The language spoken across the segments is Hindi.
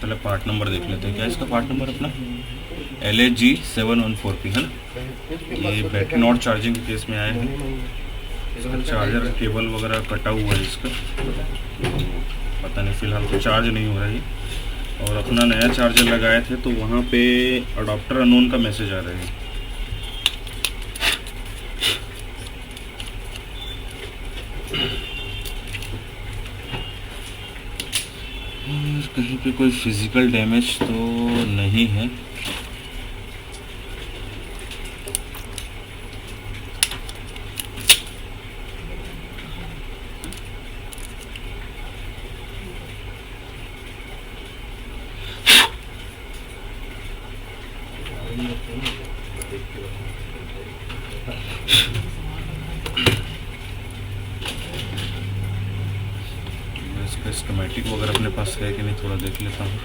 पहले पार्ट नंबर देख लेते हैं। क्या इसका पार्ट नंबर अपना LAG714P है ना। ये बैटरी नॉट चार्जिंग के केस में आया है। इसका चार्जर केबल वगैरह कटा हुआ है इसका, तो पता नहीं, फ़िलहाल तो चार्ज नहीं हो रहा है। और अपना नया चार्जर लगाए थे तो वहाँ पे अडॉप्टर अननोन का मैसेज आ रहा है। कहीं पे कोई फिज़िकल डैमेज तो नहीं है। इसका स्कीमेटिक वगैरह अपने पास है कि नहीं थोड़ा देख लेता हूँ।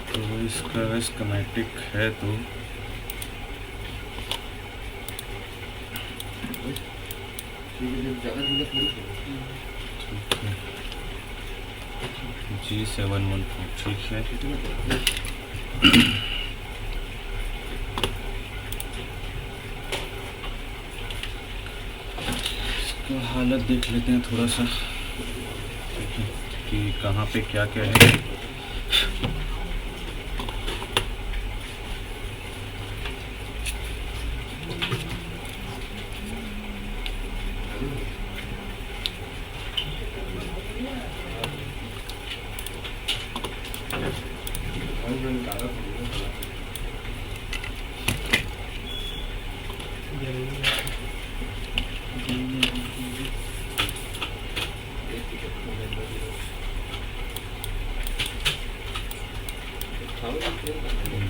तो इसका स्कीमेटिक है तो G714 ठीक है। इसका हालत देख लेते हैं थोड़ा सा कि कहाँ पे क्या क्या है।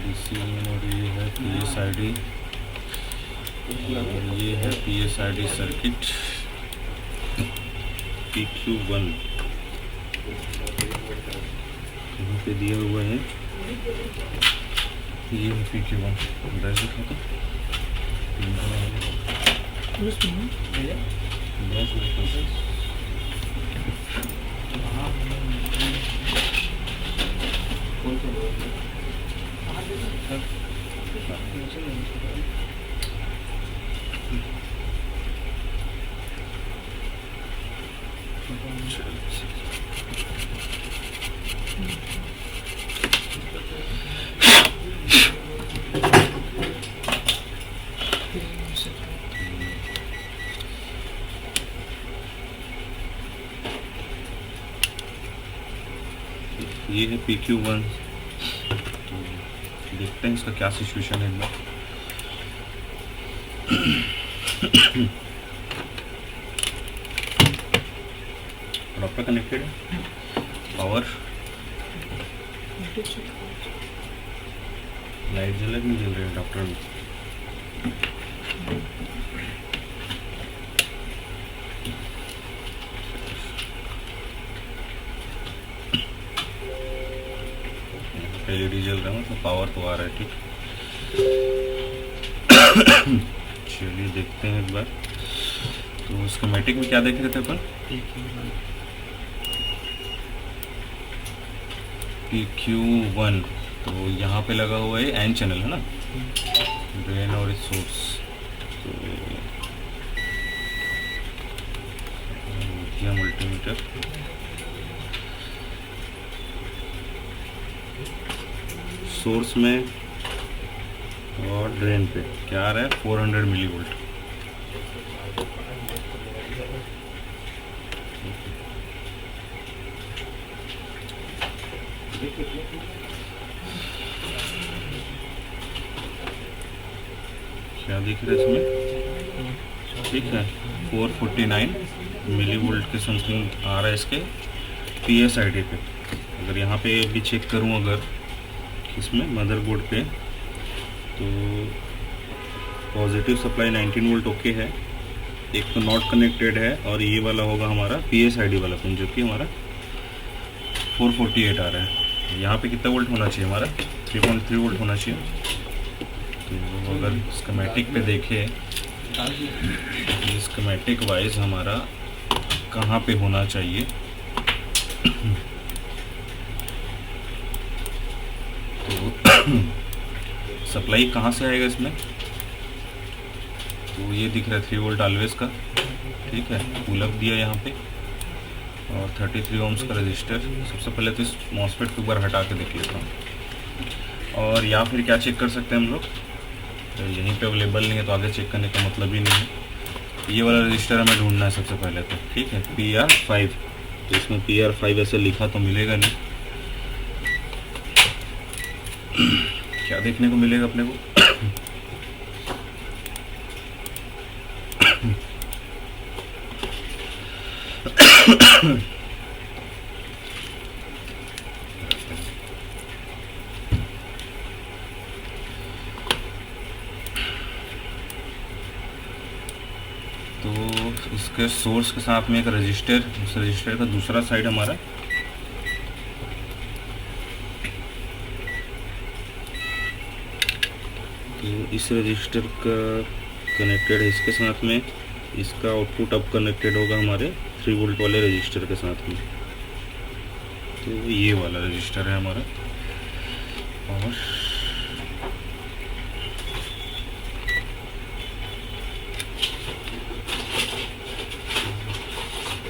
DC और ये है PSID, और ये है PSID सर्किट PQ1 यहाँ पे दिया हुआ है। ये है PQ1, ब्रश दिखा तो ये है PQ1। तो देखते हैं इसका क्या सिचुएशन है इनमें। डॉक्टर कनेक्टेड है, पावर लाइट जल नहीं जल रही है डॉक्टर में। LED जल रहा है, मतलब पावर तो आ रहा है। ठीक, चलिए देखते हैं एक बार। तो स्कीमेटिक में क्या देख रहे थे अपन? PQ1। तो यहाँ पे लगा हुआ है N चैनल है ना, ड्रेन और सोर्स। तो क्या मल्टीमीटर, सोर्स में और ड्रेन पे क्या आ रहा है? 400 मिलीवोल्ट। क्या दिख रहा है इसमें? ठीक है। 449 मिली वोल्ट के समथिंग आ रहा है इसके PSID पे। अगर यहाँ पे भी चेक करूँ अगर इसमें मदरबोर्ड पे, तो पॉजिटिव सप्लाई 19 वोल्ट ओके है, एक तो नॉट कनेक्टेड है, और ये वाला होगा हमारा PSID वाला पिन जो कि हमारा 448 आ रहा है। यहाँ पे कितना वोल्ट होना चाहिए हमारा? 3.3 वोल्ट होना चाहिए। तो अगर स्कीमेटिक पे देखें, स्कीमेटिक वाइज हमारा कहाँ पे होना चाहिए, तो सप्लाई कहाँ से आएगा इसमें? तो ये दिख रहा है 3 वोल्ट ऑलवेज का, ठीक है। पुलअप दिया यहाँ पे और 33 ओम्स का रजिस्टर। सबसे पहले तो इस मॉसफेट को एक बार हटा के देख लेता हूँ। और या फिर क्या चेक कर सकते हैं हम लोग, तो यहीं पे अवेलेबल नहीं है तो आगे चेक करने का मतलब ही नहीं है। ये वाला रजिस्टर हमें ढूंढना है सबसे पहले तो, ठीक है। PR5, तो इसमें PR5 ऐसे लिखा तो मिलेगा नहीं। क्या देखने को मिलेगा अपने को? तो इसके सोर्स के साथ में एक रजिस्टर, उस रजिस्टर का दूसरा साइड हमारा तो इस रजिस्टर का कनेक्टेड है इसके साथ में। इसका आउटपुट अब कनेक्टेड होगा हमारे 3 वोल्ट वाले रजिस्टर के साथ में। तो ये वाला रजिस्टर है हमारा। और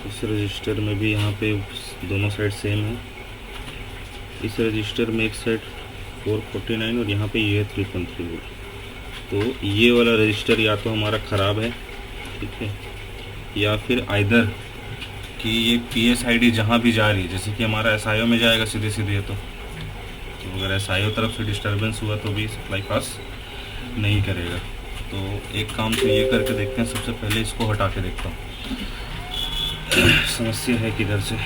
इस रजिस्टर में भी यहाँ पे दोनों साइड सेम है। इस रजिस्टर में एक साइड 449 और यहाँ पे ये है 3.3 वोल्ट। तो ये वाला रजिस्टर या तो हमारा ख़राब है, ठीक है, या फिर आइदर कि ये PSID जहाँ भी जा रही है, जैसे कि हमारा SIO में जाएगा सीधे सीधे, तो अगर SIO तरफ से डिस्टर्बेंस हुआ तो भी सप्लाई पास नहीं करेगा। तो एक काम तो ये करके देखते हैं, सबसे पहले इसको हटा के देखता हूँ समस्या है किधर से।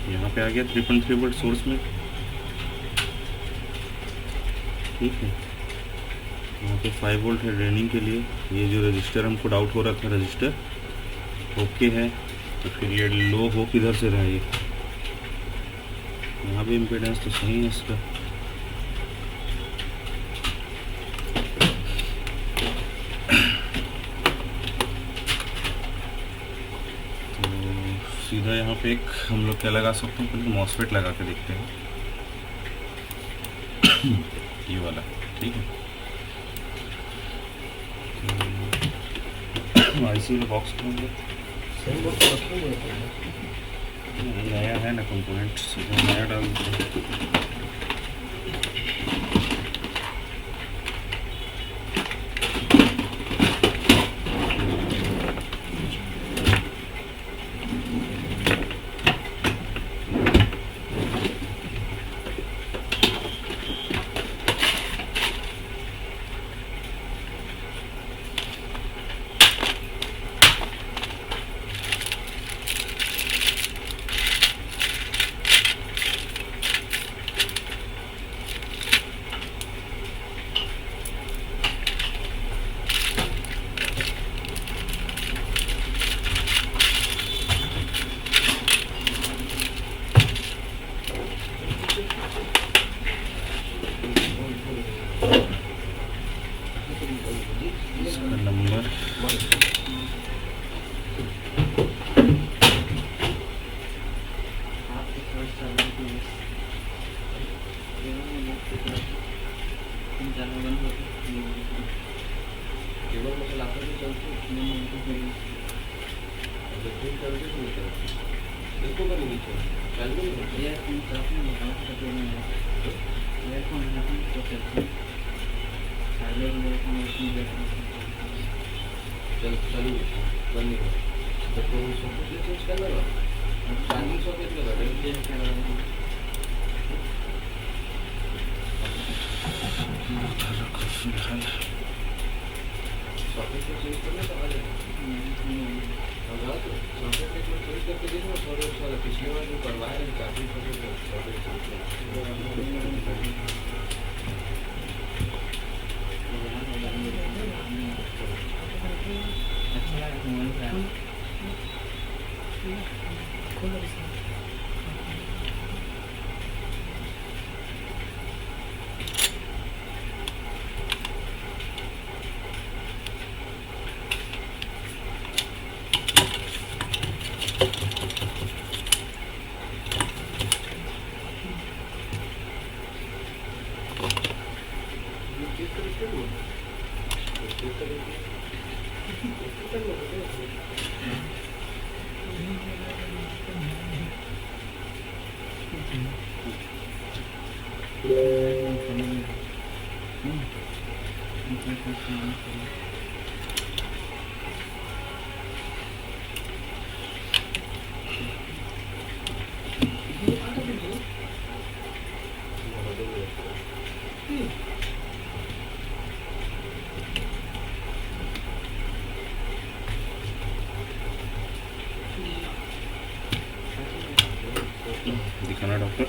यहाँ पे आ गया 3.3 वोल्ट सोर्स में, ठीक है। यहाँ पे 5 वोल्ट है ड्रेनिंग के लिए। ये जो रजिस्टर हमको डाउट हो रहा था, रजिस्टर ओके है, तो फिर ये लो हो किधर से रहा है? ये यहाँ भी इम्पीडेंस तो सही है इसका। सीधा यहाँ पे एक हम लोग क्या लगा सकते हैं, पहले मॉसफेट लगा के देखते हैं ये वाला, ठीक है। IC वाला बॉक्स खोलेंगे, नया है ना कंपोनेंट, सीधा नया डाल देते हैं। नंबर। दिखाना डॉक्टर।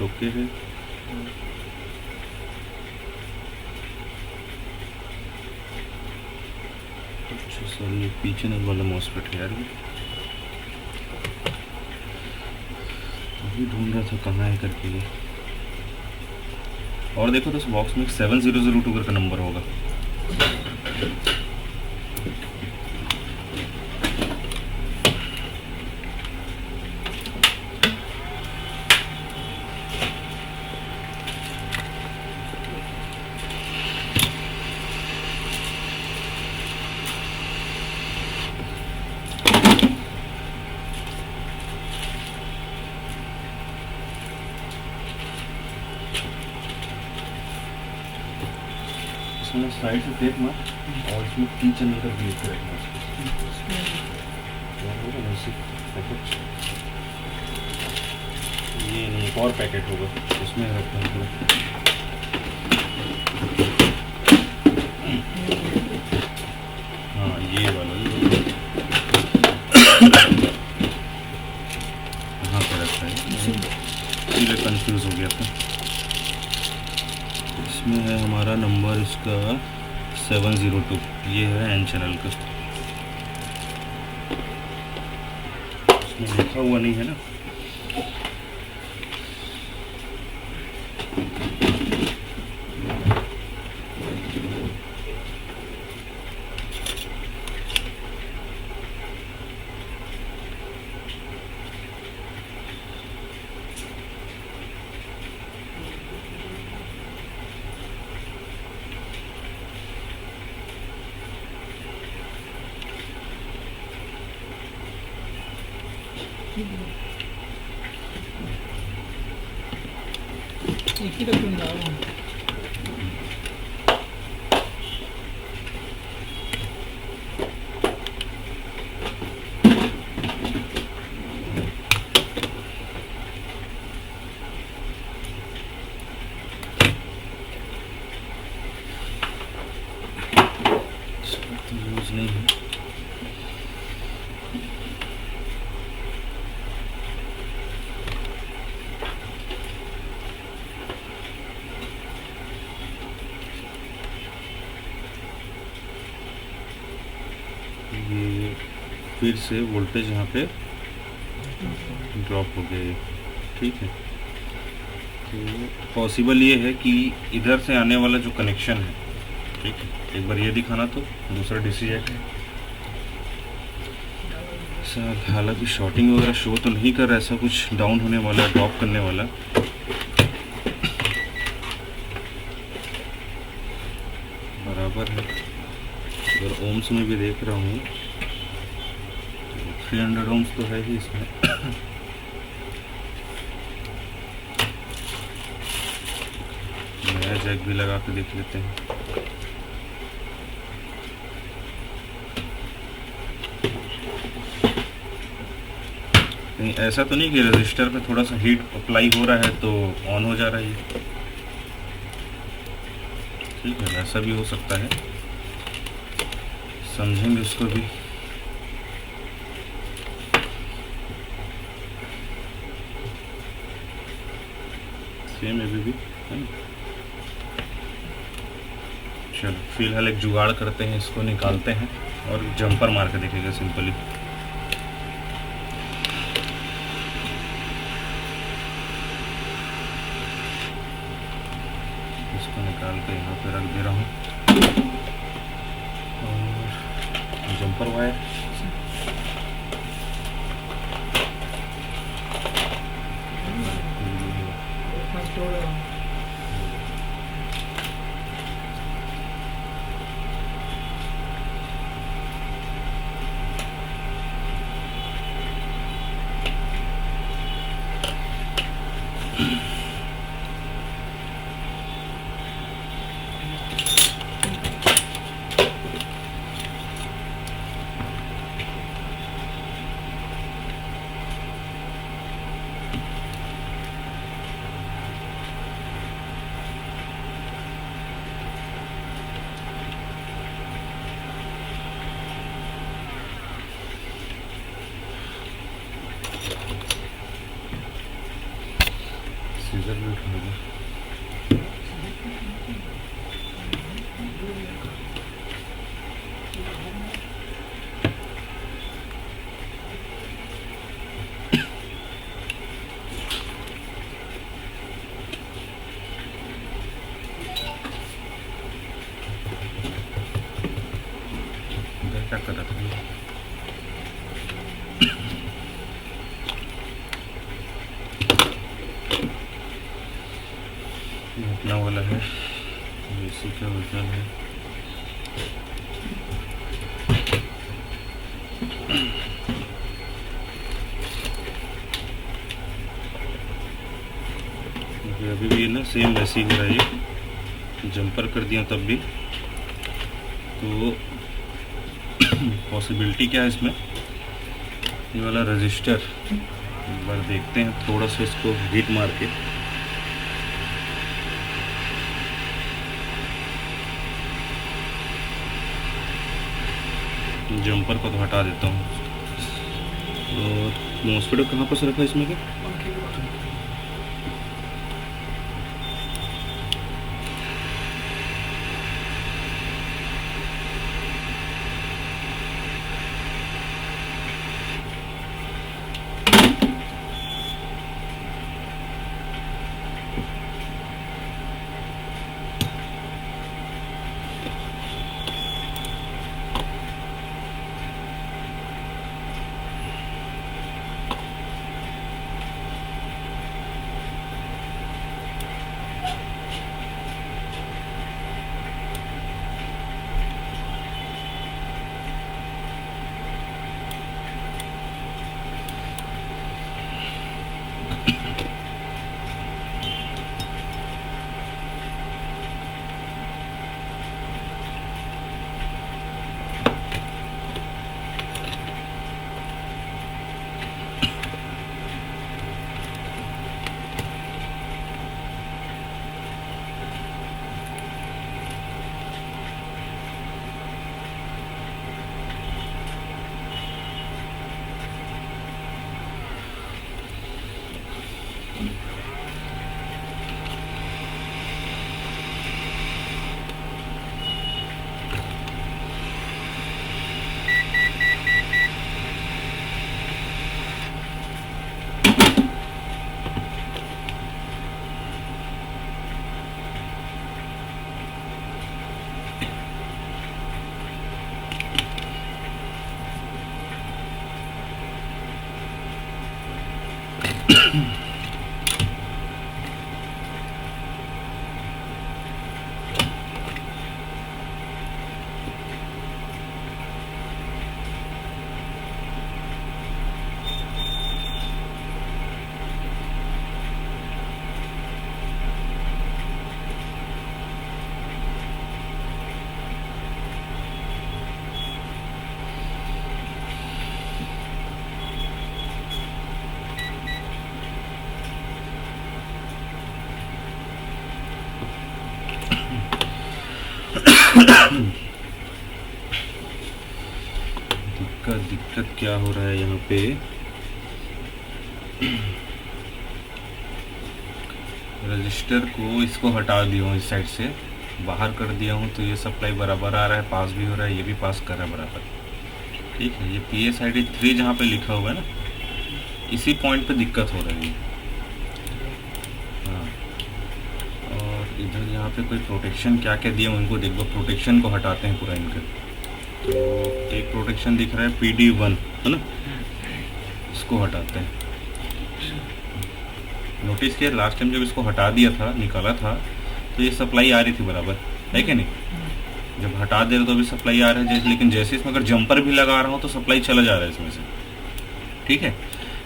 ओके है। अच्छा सर, ये पीछे नल वाला मॉस्फेट है यार, अभी ढूंढ रहा था कहाँ है करके ये। और देखो तो इस बॉक्स में 7002 करके नंबर होगा। इसमें साइड से टेप मार और इसमें की चैनल का ब्लेड रखना। ये नहीं, एक और पैकेट होगा उसमें रखना है। हाँ ये वाला कहाँ पे रखा है, इसलिए कंफ्यूज हो गया था। इसमें है हमारा नंबर, इसका 702, ये है एन चैनल का। इसमें लिखा हुआ नहीं है ना। यूज नहीं है। ये फिर से वोल्टेज यहाँ पे ड्रॉप हो गया ये, ठीक है। तो पॉसिबल ये है कि इधर से आने वाला जो कनेक्शन है, ठीक है, एक बार ये दिखाना तो दूसरा डीसी जैक है सर। हालांकि शॉर्टिंग वगैरह शो तो नहीं कर रहा, ऐसा कुछ डाउन होने वाला, ड्रॉप करने वाला। बराबर है। अगर ओम्स में भी देख रहा हूँ तो 300 ओम्स तो है ही इसमें। नया जैक भी लगा के देख लेते हैं। नहीं, ऐसा तो नहीं कि रजिस्टर पे थोड़ा सा हीट अप्लाई हो रहा है तो ऑन हो जा रहा है, ठीक है, ऐसा भी हो सकता है, समझेंगे उसको भी। सेम अभी भी है। चलो फिलहाल एक जुगाड़ करते हैं, इसको निकालते हैं और जंपर मार के देखेंगे सिंपली। इसको निकाल के यहाँ पे रख दे रहा हूँ और जंपर वायर सीजर भी उठाएगा। क्या कर रहा था अपना वाला है, इसी का वजन है। अभी भी ना सेम वैसे ही हो रहा है, ये जंपर कर दिया तब भी। तो पॉसिबिलिटी क्या है इसमें, ये वाला रजिस्टर एक बार देखते हैं, थोड़ा सा इसको हीट मार के। जंपर को तो हटा देता हूँ। और मॉस्फेट कहाँ पर रखा है इसमें क्या? दिक्कत क्या हो रहा है यहाँ पे, रजिस्टर को इसको हटा दिया हूँ, इस साइड से बाहर कर दिया हूँ, तो ये सप्लाई बराबर आ रहा है, पास भी हो रहा है, ये भी पास कर रहा है बराबर। ठीक है, ये PSID3 जहाँ पे लिखा हुआ है ना, इसी पॉइंट पे दिक्कत हो रही है। हाँ, और इधर यहाँ पे कोई प्रोटेक्शन क्या क्या दिया उनको देखो, प्रोटेक्शन को हटाते हैं पूरा इनका। तो एक प्रोटेक्शन दिख रहा है PD1 है ना, इसको हटाते हैं। नोटिस किया लास्ट टाइम जब इसको हटा दिया था, निकाला था, तो ये सप्लाई आ रही थी बराबर, है कि नहीं? जब हटा दे रहे तो भी सप्लाई आ रहा है जैसे, लेकिन जैसे इसमें अगर जंपर भी लगा रहा हूँ तो सप्लाई चला जा रहा है इसमें से। ठीक है,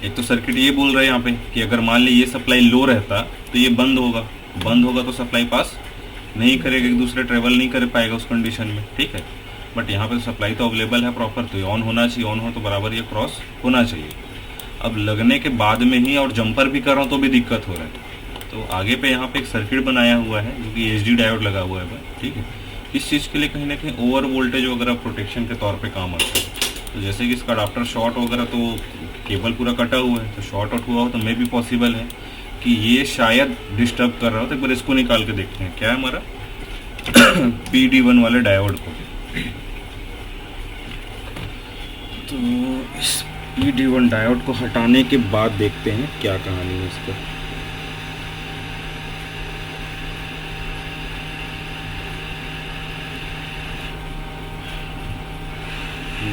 एक तो सर्किट ये बोल रहा है यहाँ पे कि अगर मान ली ये सप्लाई लो रहता तो ये बंद होगा तो सप्लाई पास नहीं करेगा, एक दूसरे ट्रेवल नहीं कर पाएगा उस कंडीशन में। ठीक है, बट यहाँ पे सप्लाई तो अवेलेबल है प्रॉपर, तो ये ऑन होना चाहिए, ऑन हो तो बराबर ये क्रॉस होना चाहिए। अब लगने के बाद में ही और जंपर भी कर रहा हूँ तो भी दिक्कत हो रहा है। तो आगे पे यहाँ पे एक सर्किट बनाया हुआ है जो कि HD डायोड लगा हुआ है। ठीक है, इस चीज़ के लिए कहीं ना कहीं ओवर वोल्टेज वगैरह प्रोटेक्शन के तौर पे काम आता है। तो जैसे कि इसका अडाप्टर शॉर्ट वगैरह, तो केबल पूरा कटा हुआ है, तो शॉर्ट आउट हुआ हो तो मे भी पॉसिबल है कि ये शायद डिस्टर्ब कर रहा हो। तो एक बार इसको निकाल के देखते हैं क्या है हमारा PD1 वाले डायोड को। तो इस PD1 डायोड को हटाने के बाद देखते हैं क्या कहानी है इसका।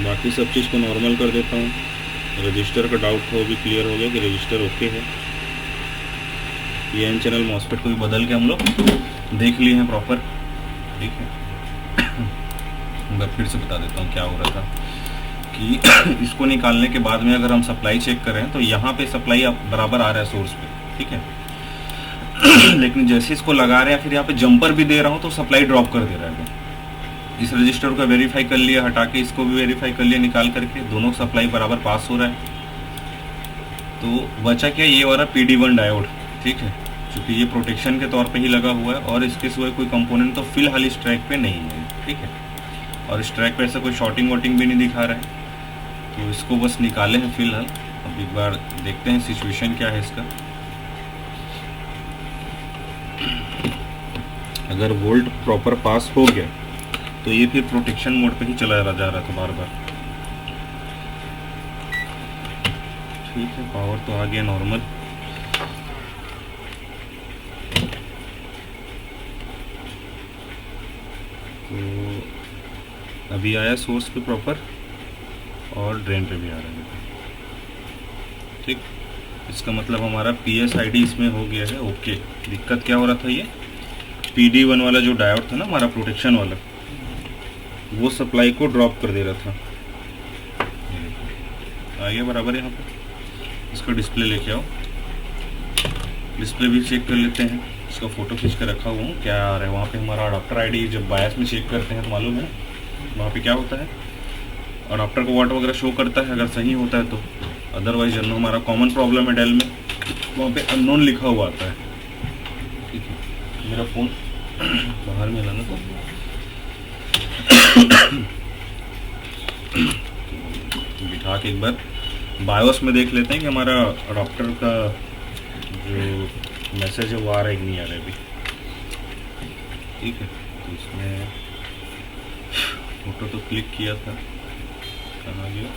बाकी सब चीज़ को नॉर्मल कर देता हूँ। रजिस्टर का डाउट हो भी क्लियर हो गया कि रजिस्टर ओके है। PN चैनल मॉसफेट को भी बदल के हम लोग देख लिए हैं प्रॉपर। ठीक है, मैं फिर से बता देता हूँ क्या हो रहा था कि इसको निकालने के बाद में अगर हम सप्लाई चेक करें तो यहाँ पे सप्लाई बराबर आ रहा है सोर्स पे। ठीक है लेकिन जैसे इसको लगा रहे हैं फिर यहाँ पे जंपर भी दे रहा हूँ तो सप्लाई ड्रॉप कर दे रहा है। इस रजिस्टर का वेरीफाई कर लिया, हटा के इसको भी वेरीफाई कर लिया निकाल करके, दोनों सप्लाई बराबर पास हो रहा है। तो बचा क्या, ये वाला PD1 डायोड। ठीक है, क्योंकि ये प्रोटेक्शन के तौर पे ही लगा हुआ है और इसके सिवाय कोई कंपोनेंट तो फिलहाल इस ट्रैक पे नहीं है। ठीक है, और इस ट्रैक पे ऐसा कोई शॉर्टिंग वॉटिंग भी नहीं दिखा रहा है, तो इसको बस निकाले हैं फिलहाल। अब एक बार देखते हैं सिचुएशन क्या है इसका। अगर वोल्ट प्रॉपर पास हो गया तो ये फिर प्रोटेक्शन मोड पे ही चला जा रहा था बार बार। ठीक है, पावर तो आ गया नॉर्मल। तो अभी आया सोर्स पे प्रॉपर और ड्रेन पे भी आ रहा है। ठीक, इसका मतलब हमारा PSID इसमें हो गया है ओके। दिक्कत क्या हो रहा था, ये PD1 वाला जो डायोड था ना हमारा प्रोटेक्शन वाला, वो सप्लाई को ड्रॉप कर दे रहा था। आइए बराबर यहाँ पे इसका डिस्प्ले लेके आओ, डिस्प्ले भी चेक कर लेते हैं। इसका फ़ोटो खींच कर रखा हुआ हूँ, क्या आ रहा है वहाँ पे हमारा अडाप्टर ID। जब बायस में चेक करते हैं तो मालूम है वहाँ पे क्या होता है, अडाप्टर को वाट वगैरह शो करता है अगर सही होता है तो। अदरवाइज जो हमारा कॉमन प्रॉब्लम है डेल में, वहाँ पे अननोन लिखा हुआ आता है। ठीक है, मेरा फ़ोन बाहर में लाना तो बिठा के एक बार बायोस में देख लेते हैं कि हमारा अडाप्टर का जो मैसेज है वो आ रहा है कि नहीं आ रहा है अभी। ठीक है, तो इसमें फोटो तो क्लिक किया था, कहाँ गया?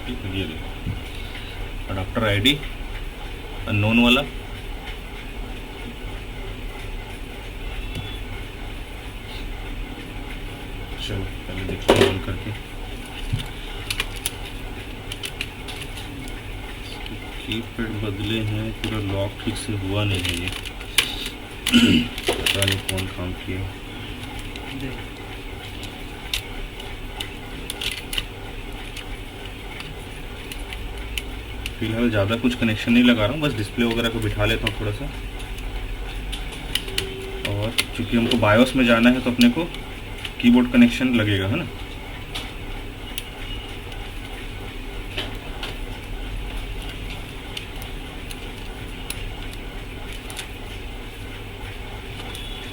ठीक है, ये देखो अडाप्टर ID अननोन वाला। चलो पहले देखते हैं ऑन करके। कीपैड बदले हैं, पूरा लॉक ठीक से हुआ नहीं है ये, पता नहीं कौन काम किया। फिलहाल ज़्यादा कुछ कनेक्शन नहीं लगा रहा हूँ, बस डिस्प्ले वगैरह को बिठा लेता हूँ थोड़ा सा। और चूँकि हमको बायोस में जाना है तो अपने को कीबोर्ड कनेक्शन लगेगा, है ना।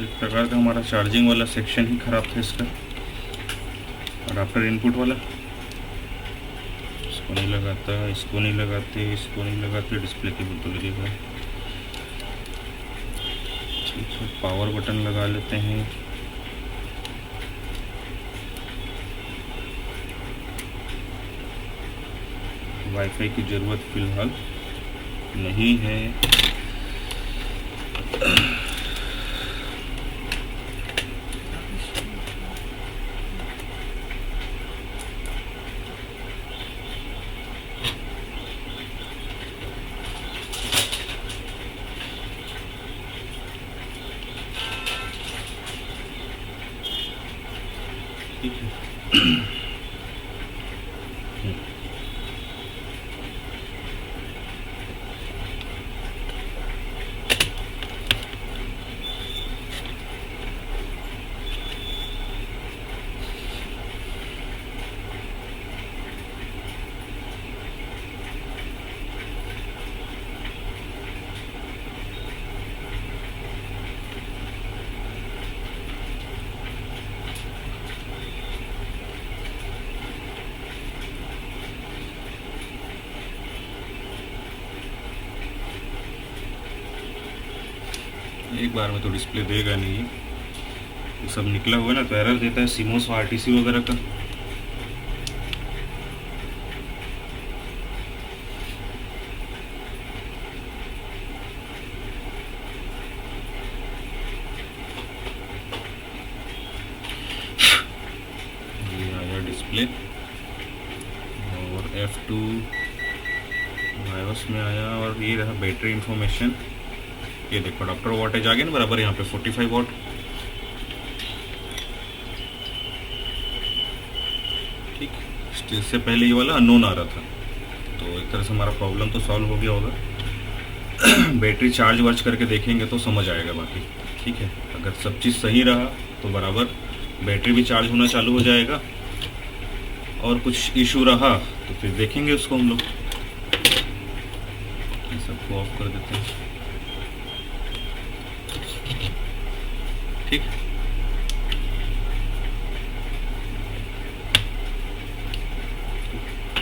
तो इस प्रकार का हमारा चार्जिंग वाला सेक्शन ही ख़राब था इसका। अडाप्टर इनपुट वाला इसको नहीं लगाता, इसको नहीं लगाते, इसको नहीं लगाते, डिस्प्ले केबल तो लगेगा। ठीक है, पावर बटन लगा लेते हैं। वाईफाई की ज़रूरत फ़िलहाल नहीं है। ठीक है। एक बार में तो डिस्प्ले देगा नहीं, ये सब निकला हुआ ना तो एरर देता है सीमोस आरटीसी वगैरह का। ये आया डिस्प्ले और F2 iOS में आया, और ये रहा बैटरी इंफॉर्मेशन। ये देखो अडाप्टर वोल्टेज आ गया ना बराबर, यहाँ पे 45 वॉट। ठीक, इससे पहले ये वाला अननोन आ रहा था, तो एक तरह से हमारा प्रॉब्लम तो सॉल्व हो गया होगा। बैटरी चार्ज वर्ज करके देखेंगे तो समझ आएगा बाकी। ठीक है, अगर सब चीज़ सही रहा तो बराबर बैटरी भी चार्ज होना चालू हो जाएगा, और कुछ इशू रहा तो फिर देखेंगे उसको हम लोग। सबको ऑफ कर देते हैं। ठीक,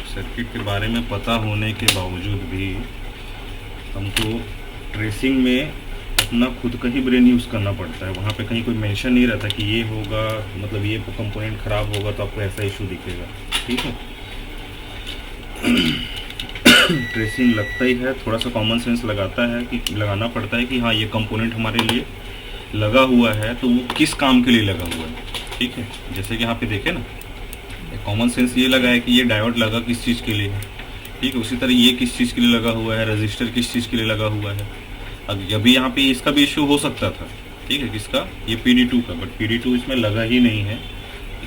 सर्किट के बारे में पता होने के बावजूद भी हमको ट्रेसिंग में अपना खुद का ही ब्रेन यूज़ करना पड़ता है। वहाँ पे कहीं कोई मेंशन नहीं रहता कि ये होगा, मतलब ये कंपोनेंट ख़राब होगा तो आपको ऐसा इशू दिखेगा। ठीक है, ट्रेसिंग लगता ही है, थोड़ा सा कॉमन सेंस लगाना पड़ता है कि हाँ ये कंपोनेंट हमारे लिए लगा हुआ है तो वो किस काम के लिए लगा हुआ है। ठीक है, जैसे कि यहाँ पे देखे ना, कॉमन सेंस ये लगा है कि ये डायोड लगा किस चीज़ के लिए है। ठीक है, उसी तरह ये किस चीज़ के लिए लगा हुआ है, रजिस्टर किस चीज़ के लिए लगा हुआ है। अब अभी यहाँ पे इसका भी इशू हो सकता था। ठीक है, किसका, ये PD2 का, बट PD2 इसमें लगा ही नहीं है,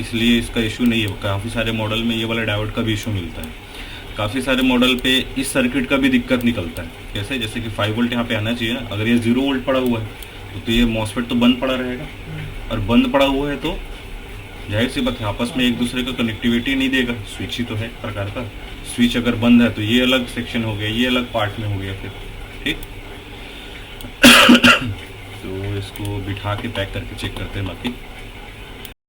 इसलिए इसका इशू नहीं है। काफ़ी सारे मॉडल में ये वाला डायोड का भी इशू मिलता है। काफ़ी सारे मॉडल पे इस सर्किट का भी दिक्कत निकलता है। कैसे, जैसे कि 5 वोल्ट यहाँ पे आना चाहिए ना, अगर ये 0 वोल्ट पड़ा हुआ है तो ये मॉसफेट तो बंद पड़ा रहेगा, और बंद पड़ा हुआ है तो जाहिर सी बात है आपस में एक दूसरे का कनेक्टिविटी नहीं देगा। स्विच ही तो है एक प्रकार का, स्विच अगर बंद है तो ये अलग सेक्शन हो गया, ये अलग पार्ट में हो गया फिर। ठीक तो इसको बिठा के पैक करके चेक करते हैं बाकी।